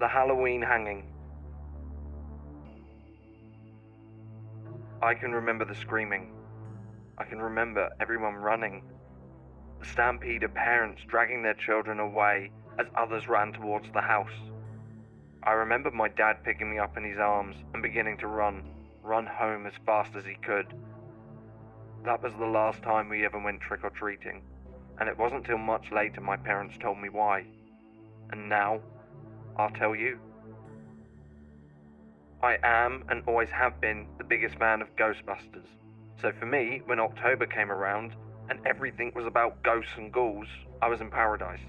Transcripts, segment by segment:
The Halloween hanging. I can remember the screaming. I can remember everyone running. The stampede of parents dragging their children away as others ran towards the house. I remember my dad picking me up in his arms and beginning to run home as fast as he could. That was the last time we ever went trick-or-treating, and it wasn't till much later my parents told me why. And now, I'll tell you. I am and always have been the biggest fan of Ghostbusters. So for me, when October came around and everything was about ghosts and ghouls, I was in paradise.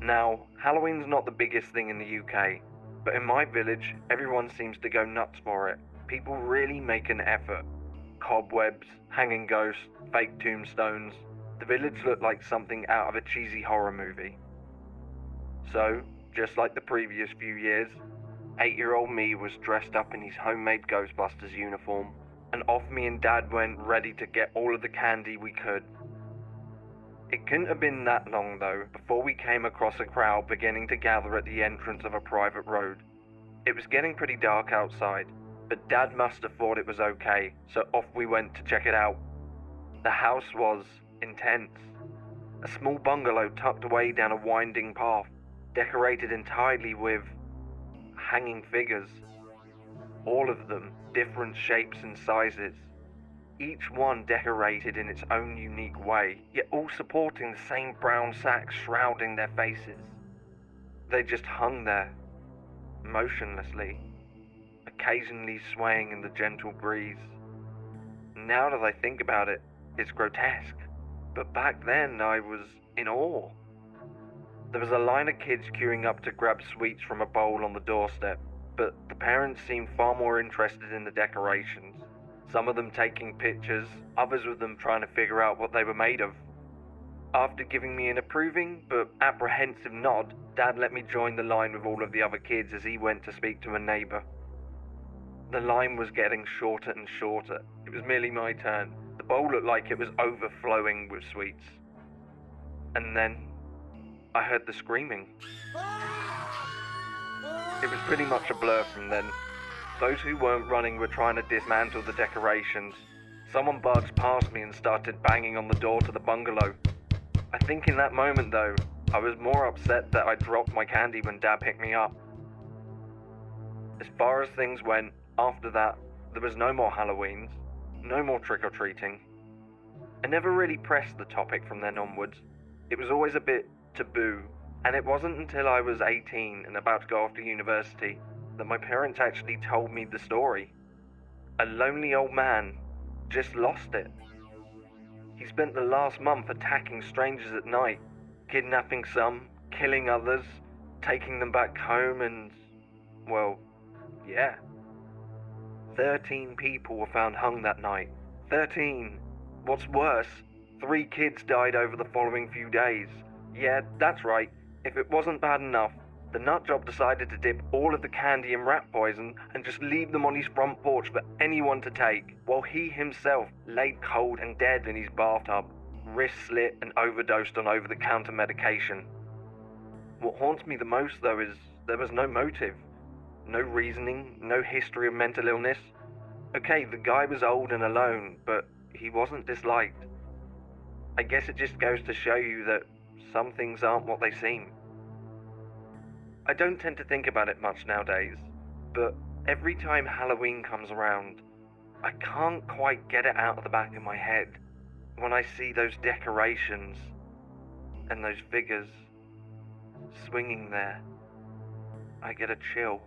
Now, Halloween's not the biggest thing in the UK, but in my village, everyone seems to go nuts for it. People really make an effort. Cobwebs, hanging ghosts, fake tombstones. The village looked like something out of a cheesy horror movie. So, just like the previous few years, 8-year-old me was dressed up in his homemade Ghostbusters uniform, and off me and Dad went ready to get all of the candy we could. It couldn't have been that long though before we came across a crowd beginning to gather at the entrance of a private road. It was getting pretty dark outside, but Dad must have thought it was okay, so off we went to check it out. The house was intense. A small bungalow tucked away down a winding path, decorated entirely with hanging figures. All of them different shapes and sizes, each one decorated in its own unique way, yet all supporting the same brown sack shrouding their faces. They just hung there, motionlessly, occasionally swaying in the gentle breeze. Now that I think about it, it's grotesque, but back then I was in awe. There was a line of kids queuing up to grab sweets from a bowl on the doorstep, but the parents seemed far more interested in the decorations. Some of them taking pictures, others of them trying to figure out what they were made of. After giving me an approving but apprehensive nod, Dad let me join the line with all of the other kids as he went to speak to a neighbour. The line was getting shorter and shorter. It was merely my turn. The bowl looked like it was overflowing with sweets. And then I heard the screaming. It was pretty much a blur from then. Those who weren't running were trying to dismantle the decorations. Someone barged past me and started banging on the door to the bungalow. I think in that moment though, I was more upset that I dropped my candy when Dad picked me up. As far as things went, after that, there was no more Halloweens, no more trick-or-treating. I never really pressed the topic from then onwards. It was always a bit taboo, and it wasn't until I was 18 and about to go off to university that my parents actually told me the story. A lonely old man just lost it. He spent the last month attacking strangers at night, kidnapping some, killing others, taking them back home and, well, yeah. 13 people were found hung that night. 13! What's worse, 3 kids died over the following few days. Yeah, that's right. If it wasn't bad enough, the nutjob decided to dip all of the candy in rat poison and just leave them on his front porch for anyone to take, while he himself laid cold and dead in his bathtub, wrist slit and overdosed on over-the-counter medication. What haunts me the most though is there was no motive, no reasoning, no history of mental illness. Okay, the guy was old and alone, but he wasn't disliked. I guess it just goes to show you that some things aren't what they seem. I don't tend to think about it much nowadays, but every time Halloween comes around, I can't quite get it out of the back of my head. When I see those decorations and those figures swinging there, I get a chill.